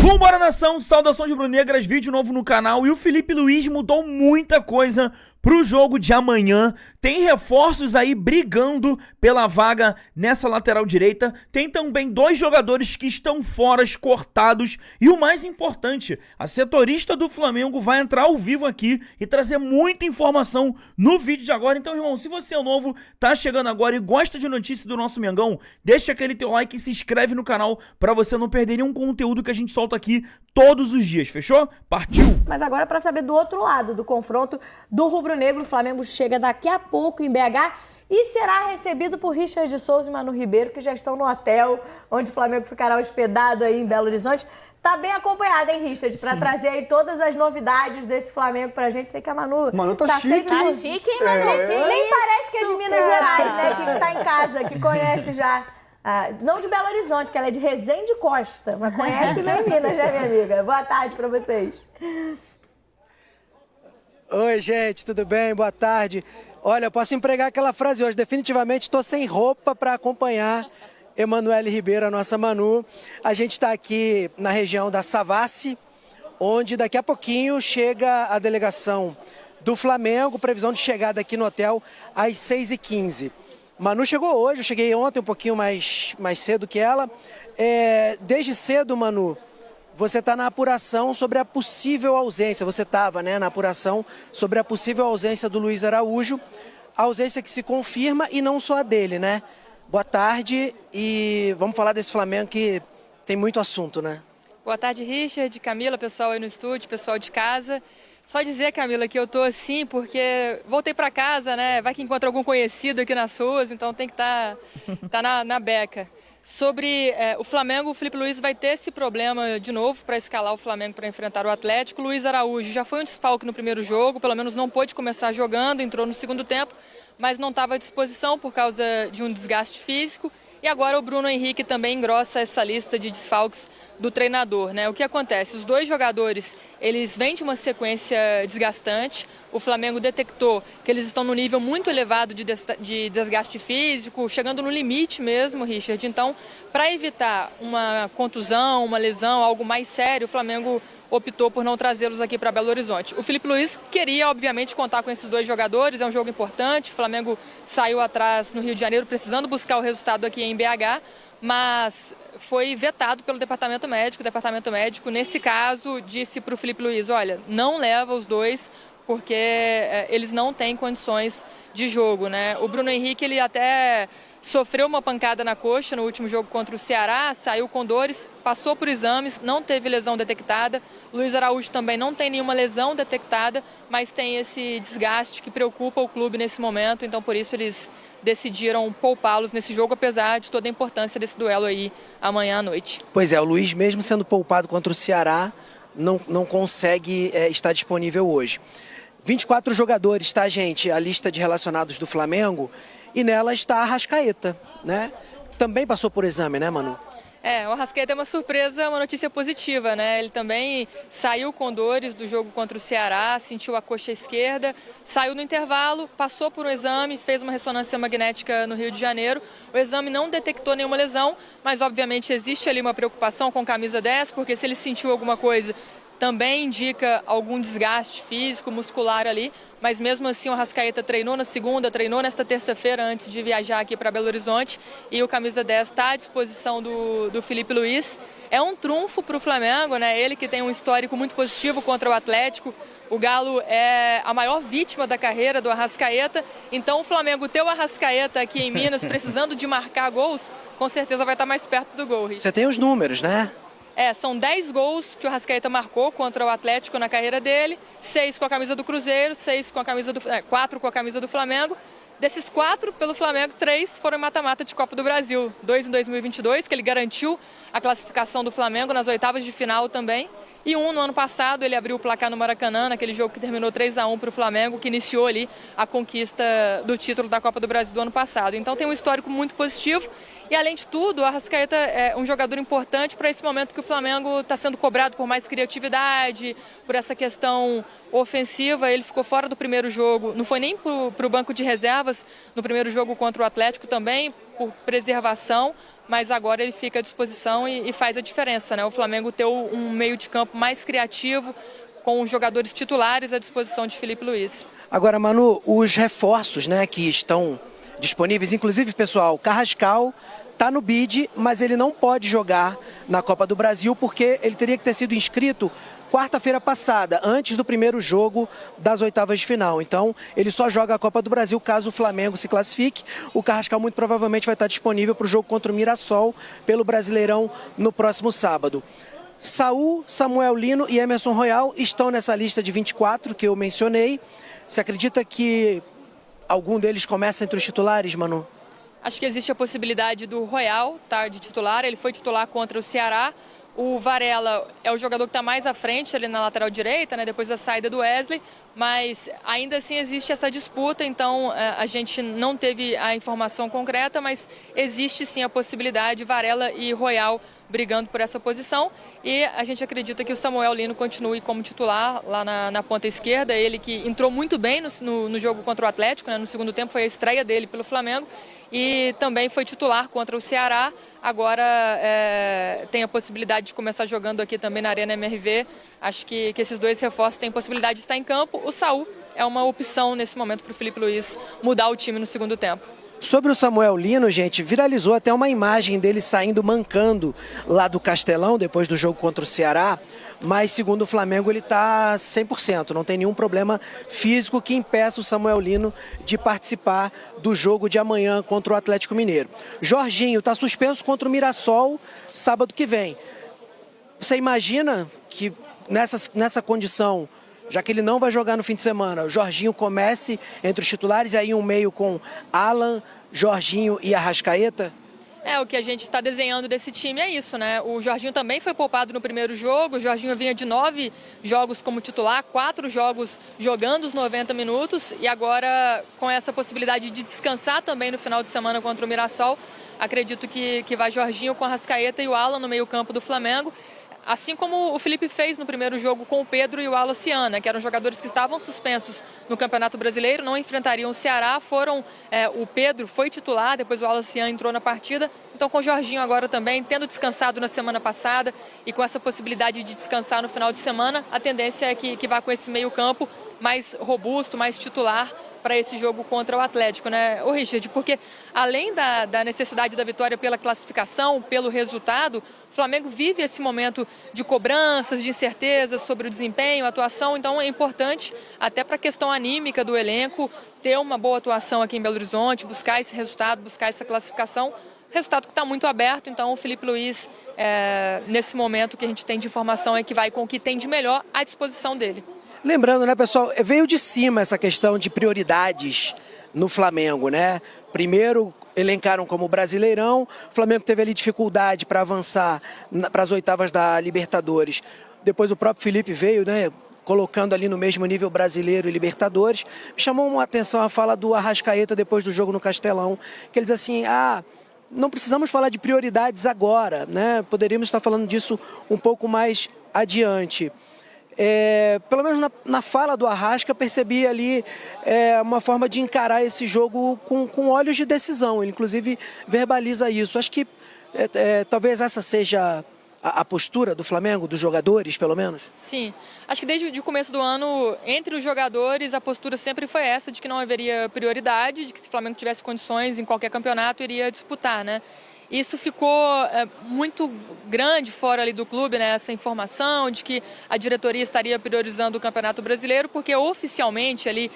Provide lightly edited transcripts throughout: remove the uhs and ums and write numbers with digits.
Vambora, nação, saudações rubro-negras, vídeo novo no canal. E o Felipe Luiz mudou muita coisa pro jogo de amanhã. Tem reforços aí brigando pela vaga nessa lateral direita. Tem também dois jogadores que estão fora, cortados. E o mais importante, a setorista do Flamengo vai entrar ao vivo aqui e trazer muita informação no vídeo de agora. Então, irmão, se você é novo, tá chegando agora e gosta de notícias do nosso Mengão, deixa aquele teu like e se inscreve no canal pra você não perder nenhum conteúdo que a gente solta aqui todos os dias, fechou? Partiu! Mas agora para saber do outro lado do confronto do rubro-negro, o Flamengo chega daqui a pouco em BH e será recebido por Richard de Souza e Manu Ribeiro, que já estão no hotel onde o Flamengo ficará hospedado aí em Belo Horizonte. Tá bem acompanhado, hein, Richard? Pra trazer aí todas as novidades desse Flamengo pra gente. Sei que a Manu tá chique. Tá chique, hein, Manu? Nem parece que é de Minas Gerais, né? Que tá em casa, que conhece já. Não de Belo Horizonte, que ela é de Resende Costa, mas conhece bem Minas, né, minha amiga? Boa tarde pra vocês. Oi, gente, tudo bem? Boa tarde. Olha, eu posso empregar aquela frase hoje. Definitivamente estou sem roupa para acompanhar Emanuele Ribeiro, a nossa Manu. A gente está aqui na região da Savassi, onde daqui a pouquinho chega a delegação do Flamengo. Previsão de chegada aqui no hotel às 6h15. Manu chegou hoje, eu cheguei ontem um pouquinho mais cedo que ela. Desde cedo, Manu, você está na apuração sobre a possível ausência, você estava, né, na apuração sobre a possível ausência do Luiz Araújo, a ausência que se confirma e não só a dele, né? Boa tarde e vamos falar desse Flamengo que tem muito assunto, né? Boa tarde, Richard, Camila, pessoal aí no estúdio, pessoal de casa. Só dizer, Camila, que eu tô assim porque voltei para casa, né? Vai que encontra algum conhecido aqui nas ruas, então tem que tá na beca. Sobre o Flamengo, o Felipe Luiz vai ter esse problema de novo para escalar o Flamengo para enfrentar o Atlético. Luiz Araújo já foi um desfalque no primeiro jogo, pelo menos não pôde começar jogando, entrou no segundo tempo, mas não estava à disposição por causa de um desgaste físico. E agora o Bruno Henrique também engrossa essa lista de desfalques do treinador, né? O que acontece? Os dois jogadores, eles vêm de uma sequência desgastante. O Flamengo detectou que eles estão no nível muito elevado de desgaste físico, chegando no limite mesmo, Richard. Então, para evitar uma contusão, uma lesão, algo mais sério, o Flamengo optou por não trazê-los aqui para Belo Horizonte. O Felipe Luiz queria, obviamente, contar com esses dois jogadores, é um jogo importante. O Flamengo saiu atrás no Rio de Janeiro, precisando buscar o resultado aqui em BH, mas foi vetado pelo departamento médico. O departamento médico, nesse caso, disse para o Felipe Luiz, olha, não leva os dois, porque eles não têm condições de jogo, né? O Bruno Henrique, ele até sofreu uma pancada na coxa no último jogo contra o Ceará, saiu com dores, passou por exames, não teve lesão detectada. Luiz Araújo também não tem nenhuma lesão detectada, mas tem esse desgaste que preocupa o clube nesse momento, então por isso eles decidiram poupá-los nesse jogo, apesar de toda a importância desse duelo aí amanhã à noite. Pois é, o Luiz, mesmo sendo poupado contra o Ceará, não consegue estar disponível hoje. 24 jogadores, tá, gente? A lista de relacionados do Flamengo, e nela está a Arrascaeta, né? Também passou por exame, né, Manu? O Arrascaeta é uma surpresa, uma notícia positiva, né? Ele também saiu com dores do jogo contra o Ceará, sentiu a coxa esquerda, saiu no intervalo, passou por um exame, fez uma ressonância magnética no Rio de Janeiro. O exame não detectou nenhuma lesão, mas obviamente existe ali uma preocupação com camisa 10, porque se ele sentiu alguma coisa, também indica algum desgaste físico, muscular ali, mas mesmo assim o Arrascaeta treinou na segunda, treinou nesta terça-feira antes de viajar aqui para Belo Horizonte, e o camisa 10 está à disposição do Felipe Luiz. É um trunfo para o Flamengo, né? Ele que tem um histórico muito positivo contra o Atlético. O Galo é a maior vítima da carreira do Arrascaeta, então o Flamengo ter o Arrascaeta aqui em Minas precisando de marcar gols, com certeza vai estar mais perto do gol. Você tem os números, né? São 10 gols que o Arrascaeta marcou contra o Atlético na carreira dele, 6 com a camisa do Cruzeiro, 4 com a camisa do Flamengo. Desses 4 pelo Flamengo, 3 foram em mata-mata de Copa do Brasil. 2 em 2022, que ele garantiu a classificação do Flamengo nas oitavas de final também. E 1 no ano passado, ele abriu o placar no Maracanã, naquele jogo que terminou 3-1 para o Flamengo, que iniciou ali a conquista do título da Copa do Brasil do ano passado. Então tem um histórico muito positivo. E além de tudo, o Arrascaeta é um jogador importante para esse momento que o Flamengo está sendo cobrado por mais criatividade, por essa questão ofensiva. Ele ficou fora do primeiro jogo, não foi nem para o banco de reservas no primeiro jogo contra o Atlético também, por preservação, mas agora ele fica à disposição e faz a diferença, né? O Flamengo ter um meio de campo mais criativo, com os jogadores titulares à disposição de Filipe Luís. Agora, Manu, os reforços, né, que estão disponíveis, inclusive, pessoal, Carrascal está no bid, mas ele não pode jogar na Copa do Brasil porque ele teria que ter sido inscrito quarta-feira passada, antes do primeiro jogo das oitavas de final. Então, ele só joga a Copa do Brasil caso o Flamengo se classifique. O Carrascal muito provavelmente vai estar disponível para o jogo contra o Mirassol pelo Brasileirão no próximo sábado. Saul, Samuel Lino e Emerson Royal estão nessa lista de 24 que eu mencionei. Você acredita que algum deles começa entre os titulares, Manu? Acho que existe a possibilidade do Royal estar de titular, ele foi titular contra o Ceará. O Varela é o jogador que está mais à frente ali na lateral direita, né, depois da saída do Wesley, mas ainda assim existe essa disputa, então a gente não teve a informação concreta, mas existe sim a possibilidade, Varela e Royal brigando por essa posição, e a gente acredita que o Samuel Lino continue como titular lá na ponta esquerda, ele que entrou muito bem no jogo contra o Atlético, né, no segundo tempo foi a estreia dele pelo Flamengo, e também foi titular contra o Ceará, agora tem a possibilidade de começar jogando aqui também na Arena MRV, acho que esses dois reforços têm possibilidade de estar em campo, o Saul é uma opção nesse momento para o Filipe Luís mudar o time no segundo tempo. Sobre o Samuel Lino, gente, viralizou até uma imagem dele saindo mancando lá do Castelão, depois do jogo contra o Ceará, mas segundo o Flamengo ele está 100%, não tem nenhum problema físico que impeça o Samuel Lino de participar do jogo de amanhã contra o Atlético Mineiro. Jorginho está suspenso contra o Mirassol sábado que vem. Você imagina que nessa condição, já que ele não vai jogar no fim de semana, o Jorginho comece entre os titulares, aí um meio com Alan, Jorginho e Arrascaeta? O que a gente está desenhando desse time é isso, né? O Jorginho também foi poupado no primeiro jogo, o Jorginho vinha de 9 jogos como titular, 4 jogos jogando os 90 minutos e agora com essa possibilidade de descansar também no final de semana contra o Mirassol, acredito que vai Jorginho com Arrascaeta e o Alan no meio campo do Flamengo. Assim como o Felipe fez no primeiro jogo com o Pedro e o Wallace, que eram jogadores que estavam suspensos no Campeonato Brasileiro, não enfrentariam o Ceará, o Pedro foi titular, depois o Wallace entrou na partida, então com o Jorginho agora também, tendo descansado na semana passada e com essa possibilidade de descansar no final de semana, a tendência é que vá com esse meio campo mais robusto, mais titular, para esse jogo contra o Atlético, né, o Richard? Porque além da necessidade da vitória pela classificação, pelo resultado, o Flamengo vive esse momento de cobranças, de incertezas sobre o desempenho, a atuação, então é importante, até para a questão anímica do elenco, ter uma boa atuação aqui em Belo Horizonte, buscar esse resultado, buscar essa classificação, resultado que está muito aberto, então o Filipe Luís, nesse momento que a gente tem de informação, é que vai com o que tem de melhor à disposição dele. Lembrando, né, pessoal, veio de cima essa questão de prioridades no Flamengo, né? Primeiro elencaram como Brasileirão, o Flamengo teve ali dificuldade para avançar para as oitavas da Libertadores. Depois o próprio Felipe veio, né, colocando ali no mesmo nível Brasileiro e Libertadores. Me chamou uma atenção a fala do Arrascaeta depois do jogo no Castelão, que ele diz assim, não precisamos falar de prioridades agora, né? Poderíamos estar falando disso um pouco mais adiante. Pelo menos na fala do Arrasca, percebi ali uma forma de encarar esse jogo com olhos de decisão. Ele, inclusive, verbaliza isso. Acho que talvez essa seja a postura do Flamengo, dos jogadores, pelo menos. Sim. Acho que desde o começo do ano, entre os jogadores, a postura sempre foi essa, de que não haveria prioridade, de que se o Flamengo tivesse condições em qualquer campeonato, iria disputar, né? Isso ficou muito grande fora ali do clube, né, essa informação de que a diretoria estaria priorizando o Campeonato Brasileiro, porque oficialmente ali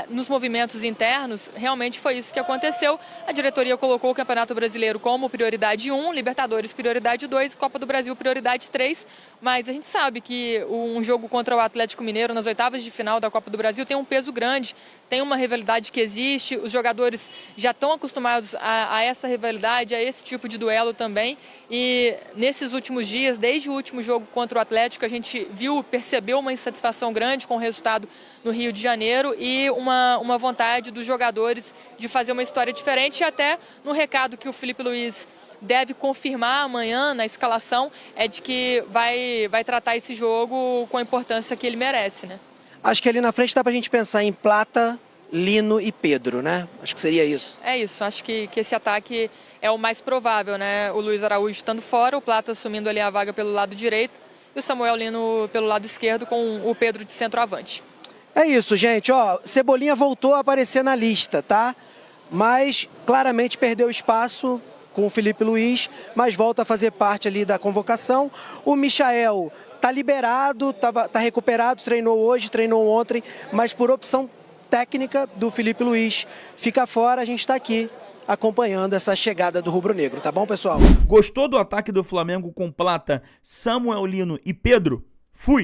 nos movimentos internos, realmente foi isso que aconteceu. A diretoria colocou o Campeonato Brasileiro como prioridade 1, Libertadores prioridade 2, Copa do Brasil prioridade 3, mas a gente sabe que um jogo contra o Atlético Mineiro nas oitavas de final da Copa do Brasil tem um peso grande, tem uma rivalidade que existe, os jogadores já estão acostumados a essa rivalidade, a esse tipo de duelo também, e nesses últimos dias, desde o último jogo contra o Atlético, a gente percebeu uma insatisfação grande com o resultado no Rio de Janeiro e uma vontade dos jogadores de fazer uma história diferente, e até no recado que o Filipe Luís deve confirmar amanhã na escalação, é de que vai tratar esse jogo com a importância que ele merece, né? Acho que ali na frente dá pra gente pensar em Plata, Lino e Pedro, né? Acho que seria isso. É isso, acho que esse ataque é o mais provável, né? O Luiz Araújo estando fora, o Plata assumindo ali a vaga pelo lado direito e o Samuel Lino pelo lado esquerdo com o Pedro de centroavante. É isso, gente, ó, Cebolinha voltou a aparecer na lista, tá? Mas claramente perdeu espaço com o Felipe Luiz, mas volta a fazer parte ali da convocação. O Michael tá liberado, tá recuperado, treinou hoje, treinou ontem, mas por opção técnica do Felipe Luiz fica fora. A gente está aqui acompanhando essa chegada do rubro-negro, tá bom, pessoal? Gostou do ataque do Flamengo com Plata, Samuel Lino e Pedro? Fui!